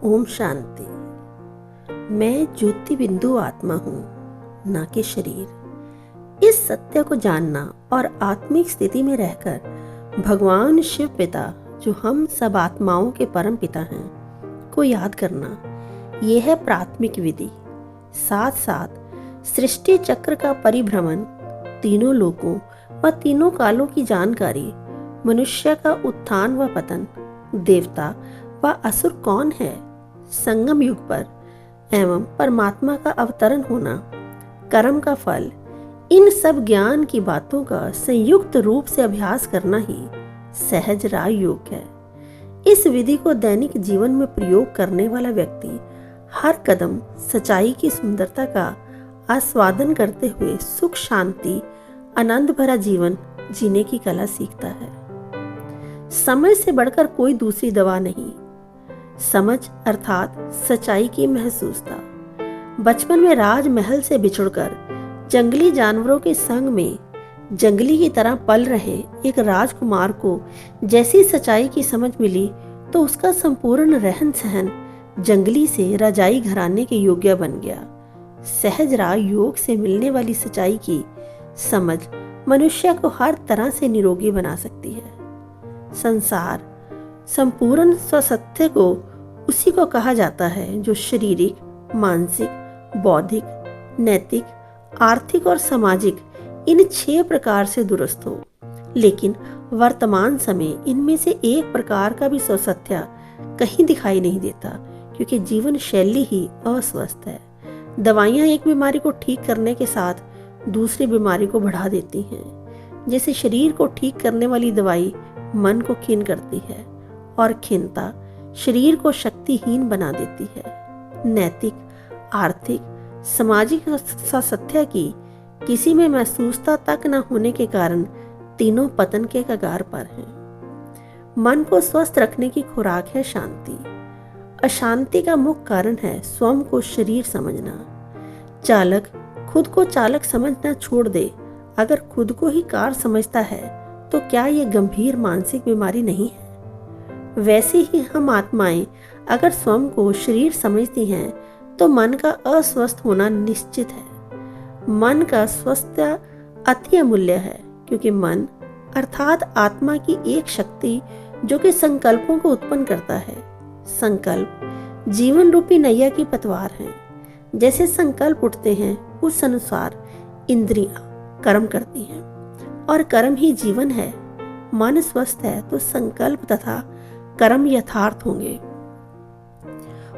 ओम शांति। मैं ज्योति बिंदु आत्मा हूँ, ना कि शरीर। इस सत्य को जानना और आत्मिक स्थिति में रहकर भगवान शिव पिता, जो हम सब आत्माओं के परम पिता हैं, को याद करना, यह है प्राथमिक विधि। साथ साथ सृष्टि चक्र का परिभ्रमण, तीनों लोकों व तीनों कालों की जानकारी, मनुष्य का उत्थान व पतन, देवता व असुर कौन है, संगम युग पर एवं परमात्मा का अवतरण होना, कर्म का फल, इन सब ज्ञान की बातों का संयुक्त रूप से अभ्यास करना ही सहज राज योग है। इस विधि को दैनिक जीवन में प्रयोग करने वाला व्यक्ति हर कदम सच्चाई की सुंदरता का आस्वादन करते हुए सुख शांति आनंद भरा जीवन जीने की कला सीखता है। समझ से बढ़कर कोई दूसरी दवा नहीं। समझ अर्थात सच्चाई की महसूसता। बचपन में राजमहल से बिछुड़कर जंगली जानवरों के संग में जंगली की तरह पल रहे एक राजकुमार को जैसी सच्चाई की समझ मिली तो उसका संपूर्ण रहन सहन जंगली से राजाई घराने के योग्य बन गया। सहज राज योग से मिलने वाली सच्चाई की समझ मनुष्य को हर तरह से निरोगी बना सकती है। संसार संपूर्ण स्वसत्य को उसी को कहा जाता है जो शारीरिक, मानसिक, बौद्धिक, नैतिक, आर्थिक और सामाजिक इन 6 प्रकार से दुरुस्त हो। लेकिन वर्तमान समय इनमें से एक प्रकार का भी स्वसत्य कहीं दिखाई नहीं देता, क्योंकि जीवन शैली ही अस्वस्थ है। दवाइयाँ एक बीमारी को ठीक करने के साथ दूसरी बीमारी को बढ़ा देती हैं। जैसे शरीर को ठीक करने वाली दवाई मन को खीन करती है और खिन्नता शरीर को शक्तिहीन बना देती है। नैतिक, आर्थिक, सामाजिक स्वास्थ्य की किसी में महसूसता तक न होने के कारण तीनों पतन के कगार पर हैं। मन को स्वस्थ रखने की खुराक है शांति। अशांति का मुख्य कारण है स्वयं को शरीर समझना। चालक खुद को चालक समझना छोड़ दे, अगर खुद को ही कार समझता है तो क्या यह गंभीर मानसिक बीमारी नहीं है? वैसे ही हम आत्माएं अगर स्वयं को शरीर समझती हैं तो मन का अस्वस्थ होना निश्चित है। मन का स्वास्थ्य अति अमूल्य है, क्योंकि मन अर्थात आत्मा की एक शक्ति जो कि संकल्पों को उत्पन्न करता है। संकल्प जीवन रूपी नैया की पतवार है। जैसे संकल्प उठते हैं उस अनुसार इंद्रियां कर्म करती हैं और कर्म ही जीवन है। मन स्वस्थ है तो संकल्प तथा कर्म यथार्थ होंगे।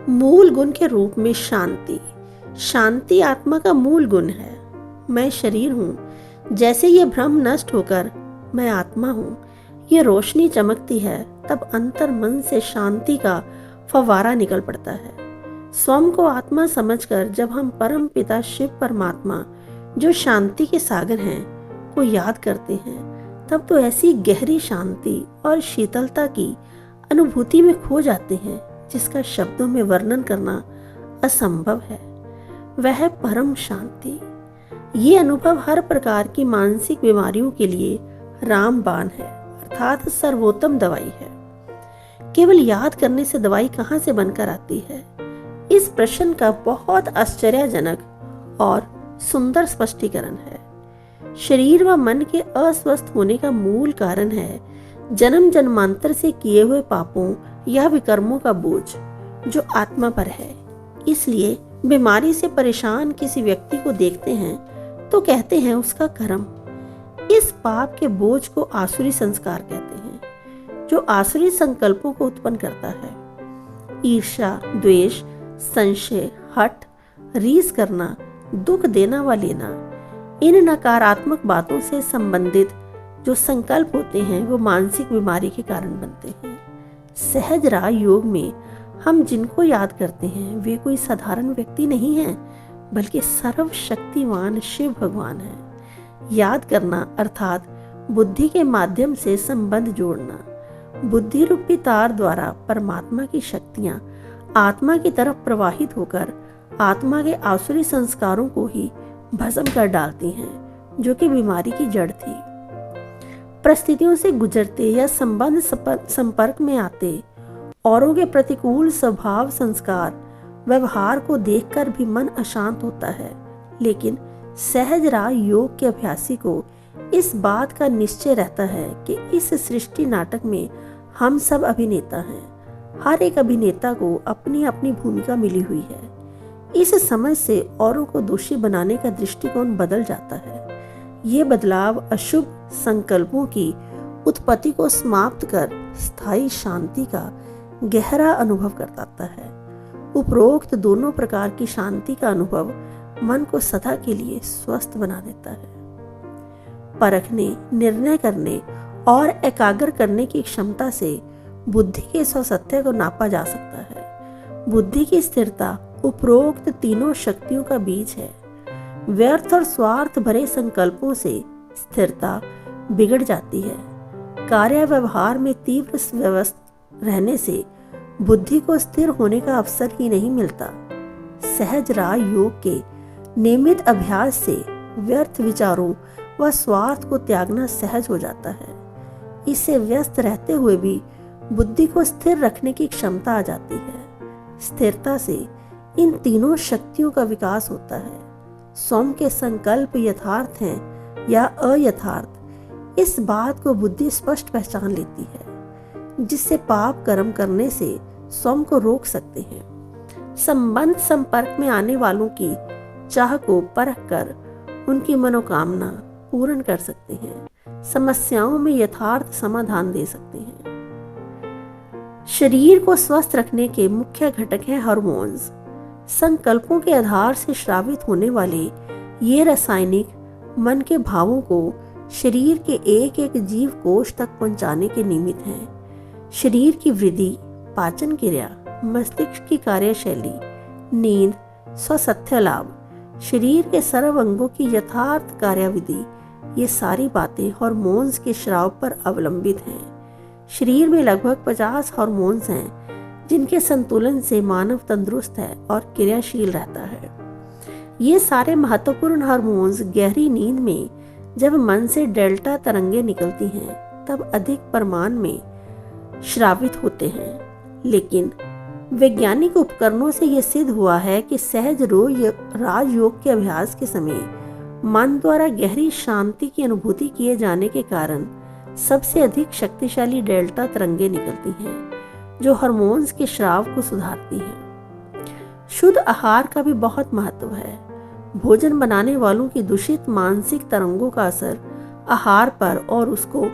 मूल गुण के रूप में शांति। शांति आत्मा का मूल गुण है। मैं शरीर हूँ, जैसे ये भ्रम नष्ट होकर मैं आत्मा हूँ, ये रोशनी चमकती है, तब अंतर मन से शांति का फव्वारा निकल पड़ता है। स्वयं को आत्मा समझकर जब हम परम पिता शिव परमात्मा, जो शांति के सागर हैं, को याद करते हैं, तब तो ऐसी गहरी शांति और शीतलता की अनुभूति में खो जाते हैं जिसका शब्दों में वर्णन करना असंभव है। वह परम शांति। ये अनुभव हर प्रकार की मानसिक बीमारियों के लिए रामबाण है, अर्थात सर्वोत्तम दवाई है। केवल याद करने से दवाई कहाँ से बनकर आती है? इस प्रश्न का बहुत आश्चर्यजनक और सुंदर स्पष्टीकरण है। शरीर व मन के अस्वस्थ होने का मूल कारण है जन्म जन्मांतर से किए हुए पापों या विकर्मों का बोझ जो आत्मा पर है। इसलिए बीमारी से परेशान किसी व्यक्ति को देखते हैं तो कहते हैं उसका कर्म। इस पाप के बोझ को आसुरी संस्कार कहते हैं, जो आसुरी संकल्पों को उत्पन्न करता है। ईर्ष्या, द्वेष, संशय, हठ, रीस करना, दुख देना व लेना, इन नकारात्मक बातों से संबंधित जो संकल्प होते हैं वो मानसिक बीमारी के कारण बनते हैं। सहज राज योग में हम जिनको याद करते हैं वे कोई साधारण व्यक्ति नहीं हैं, बल्कि सर्वशक्तिवान शिव भगवान हैं। याद करना अर्थात बुद्धि के माध्यम से संबंध जोड़ना। बुद्धि रूपी तार द्वारा परमात्मा की शक्तियां आत्मा की तरफ प्रवाहित होकर आत्मा के आसुरी संस्कारों को ही भस्म कर डालती हैं, जो कि बीमारी की जड़ थी। परिस्थितियों से गुजरते या संबंध संपर्क में आते औरों के प्रतिकूल स्वभाव, संस्कार, व्यवहार को देखकर भी मन अशांत होता है, लेकिन सहज राह योग के अभ्यासी को इस बात का निश्चय रहता है कि इस सृष्टि नाटक में हम सब अभिनेता हैं। हर एक अभिनेता को अपनी अपनी भूमिका मिली हुई है। इस समझ से औरों को दोषी बनाने का दृष्टिकोण बदल जाता है। ये बदलाव अशुभ संकल्पों की उत्पत्ति को समाप्त कर स्थायी शांति का गहरा अनुभव करता है। उपरोक्त दोनों प्रकार की शांति का अनुभव मन को सदा के लिए स्वस्थ बना देता है। परखने, निर्णय करने और एकाग्र करने की क्षमता से बुद्धि के सत्य को नापा जा सकता है। बुद्धि की स्थिरता उपरोक्त तीनों शक्तियों का बीज है। व्यर्थ और स्वार्थ भरे संकल्पों से स्थिरता बिगड़ जाती है। कार्य व्यवहार में तीव्र व्यस्त रहने से बुद्धि को स्थिर होने का अवसर ही नहीं मिलता। सहज राह योग के नियमित अभ्यास से व्यर्थ विचारों व स्वार्थ को त्यागना सहज हो जाता है। इससे व्यस्त रहते हुए भी बुद्धि को स्थिर रखने की क्षमता आ जाती है। स्थिरता से इन तीनों शक्तियों का विकास होता है। स्वयं के संकल्प यथार्थ हैं या अयथार्थ, इस बात को बुद्धि स्पष्ट पहचान लेती है, जिससे पाप कर्म करने से स्वयं को रोक सकते हैं। संबंध संपर्क में आने वालों की चाह को परख कर उनकी मनोकामना पूर्ण कर सकते हैं। समस्याओं में यथार्थ समाधान दे सकते हैं। शरीर को स्वस्थ रखने के मुख्य घटक हैं हार्मोन्स। संकल्पों के आधार से स्रावित होने वाले ये रासायनिक मन के भावों को शरीर के एक एक जीव कोश तक पहुंचाने के निमित्त हैं। शरीर की वृद्धि, पाचन क्रिया, मस्तिष्क की कार्यशैली, नींद, स्वास्थ्य लाभ, शरीर के सर्व अंगों की यथार्थ कार्यविधि, ये सारी बातें हार्मोन्स के स्राव पर अवलंबित हैं। शरीर में लगभग 50 हार्मोन्स हैं, जिनके संतुलन से मानव तंदुरुस्त है और क्रियाशील रहता है। ये सारे महत्वपूर्ण हार्मोन्स गहरी नींद में जब मन से डेल्टा तरंगे निकलती हैं, तब अधिक परिमाण में स्रावित होते हैं। लेकिन वैज्ञानिक उपकरणों से यह सिद्ध हुआ है कि सहज राजयोग के अभ्यास के समय मन द्वारा गहरी शांति की अनुभूति किए जाने के कारण सबसे अधिक शक्तिशाली डेल्टा तरंगे निकलती हैं, जो हार्मोन्स के स्राव को सुधारती हैं। शुद्ध आहार का भी बहुत महत्व है। भोजन बनाने वालों की दूषित मानसिक तरंगों का असर आहार पर और उसको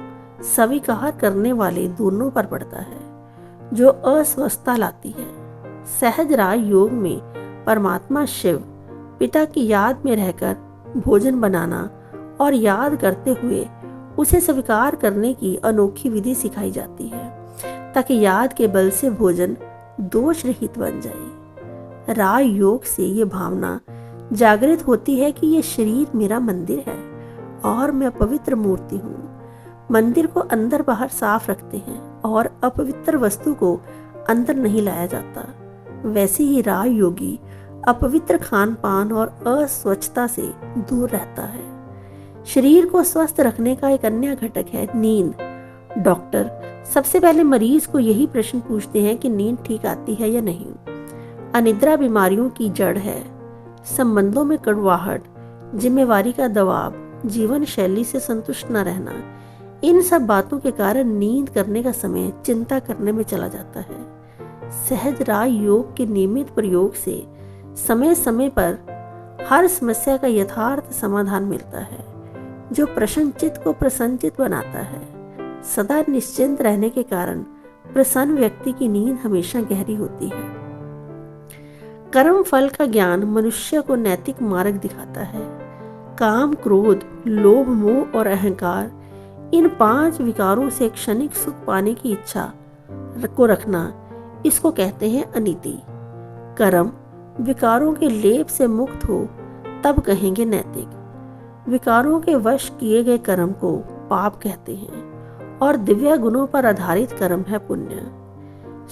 स्वीकार करने वाले दोनों पर पड़ता है, जो अस्वस्थता लाती है। सहज राह योग में परमात्मा शिव पिता की याद में रहकर भोजन बनाना और याद करते हुए उसे स्वीकार करने की अनोखी विधि सिखाई जाती है, ताकि याद के बल से भोजन दोष रहित बन जाए। राह योग से ये भावना जागृत होती है कि ये शरीर मेरा मंदिर है और मैं पवित्र मूर्ति हूँ। मंदिर को अंदर बाहर साफ रखते हैं और अपवित्र वस्तु को अंदर नहीं लाया जाता। वैसे ही राह योगी अपवित्र खान पान और अस्वच्छता से दूर रहता है। शरीर को स्वस्थ रखने का एक अन्य घटक है नींद। डॉक्टर सबसे पहले मरीज को यही प्रश्न पूछते हैं कि नींद ठीक आती है या नहीं। अनिद्रा बीमारियों की जड़ है। संबंधों में कड़वाहट, जिम्मेवारी का दबाव, जीवन शैली से संतुष्ट न रहना, इन सब बातों के कारण नींद करने का समय चिंता करने में चला जाता है। सहज राह योग के नियमित प्रयोग से समय समय पर हर समस्या का यथार्थ समाधान मिलता है, जो प्रसन्नचित्त को प्रसन्नचित्त बनाता है। सदा निश्चिंत रहने के कारण प्रसन्न व्यक्ति की नींद हमेशा गहरी होती है। कर्म फल का ज्ञान मनुष्य को नैतिक मार्ग दिखाता है। काम, क्रोध, लोभ, मोह और अहंकार, इन 5 विकारों से क्षणिक सुख पाने की इच्छा को रखना, इसको कहते हैं अनीति। कर्म विकारों के लेप से मुक्त हो तब कहेंगे नैतिक। विकारों के वश किए गए कर्म को पाप कहते हैं और दिव्य गुणों पर आधारित कर्म है पुण्य।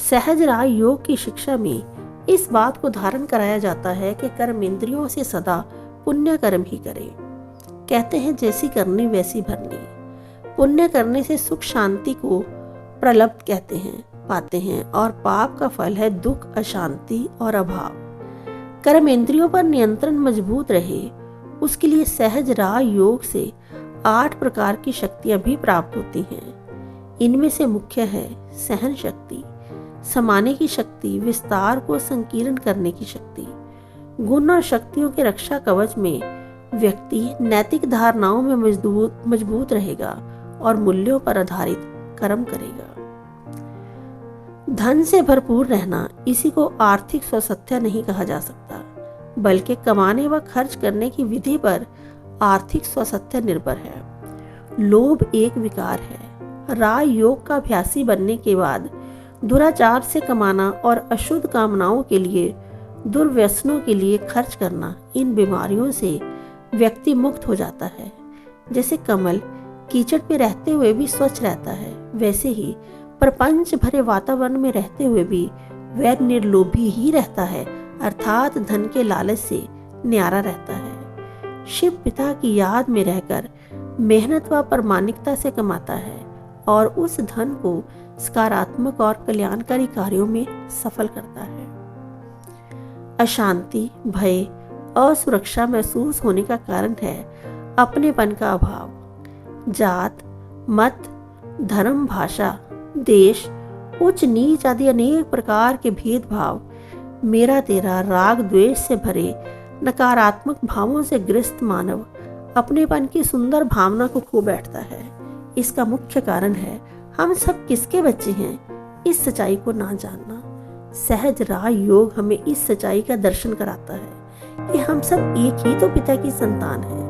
सहज राह योग की शिक्षा में इस बात को धारण कराया जाता है कि कर्म इंद्रियों से सदा पुण्य कर्म ही करें। कहते हैं जैसी करनी वैसी भरनी। पुण्य करने से सुख शांति को प्रलब्ध कहते हैं। पाते हैं और पाप का फल है दुख, अशांति और अभाव। कर्म इंद्रियों पर नियंत्रण मजबूत रहे, उसके लिए सहज राह योग से 8 प्रकार की शक्तियां भी प्राप्त होती हैं। इनमें से मुख्य है सहन शक्ति, समाने की शक्ति, विस्तार को संकीर्ण करने की शक्ति। गुण और शक्तियों के रक्षा कवच में व्यक्ति नैतिक धारणाओं में मजबूत रहेगा और मूल्यों पर आधारित कर्म करेगा। धन से भरपूर रहना, इसी को आर्थिक स्वास्थ्य नहीं कहा जा सकता, बल्कि कमाने व खर्च करने की विधि पर आर्थिक स्वास्थ्य निर्भर है। लोभ एक विकार है। राय योग का अभ्यासी बनने के बाद दुराचार से कमाना और अशुद्ध कामनाओं के लिए, दुर्व्यसनों के लिए खर्च करना, इन बीमारियों से व्यक्ति मुक्त हो जाता है। जैसे कमल कीचड़ में रहते हुए भी स्वच्छ रहता है, वैसे ही प्रपंच भरे वातावरण में रहते हुए भी वह निर्लोभी ही रहता है, अर्थात धन के लालच से न्यारा रहता है। शिव पिता की याद में रहकर मेहनत व प्रामाणिकता से कमाता है और उस धन को सकारात्मक और कल्याणकारी कार्यों में सफल करता है। अशांति, भय, असुरक्षा महसूस होने का कारण है अपनेपन का अभाव। जात, मत, धर्म, भाषा, देश, उच्च नीच आदि अनेक प्रकार के भेदभाव, मेरा तेरा, राग द्वेष से भरे नकारात्मक भावों से ग्रस्त मानव अपनेपन की सुंदर भावना को खो बैठता है। इसका मुख्य कारण है हम सब किसके बच्चे हैं, इस सच्चाई को ना जानना। सहज राह योग हमें इस सच्चाई का दर्शन कराता है कि हम सब एक ही तो पिता की संतान हैं।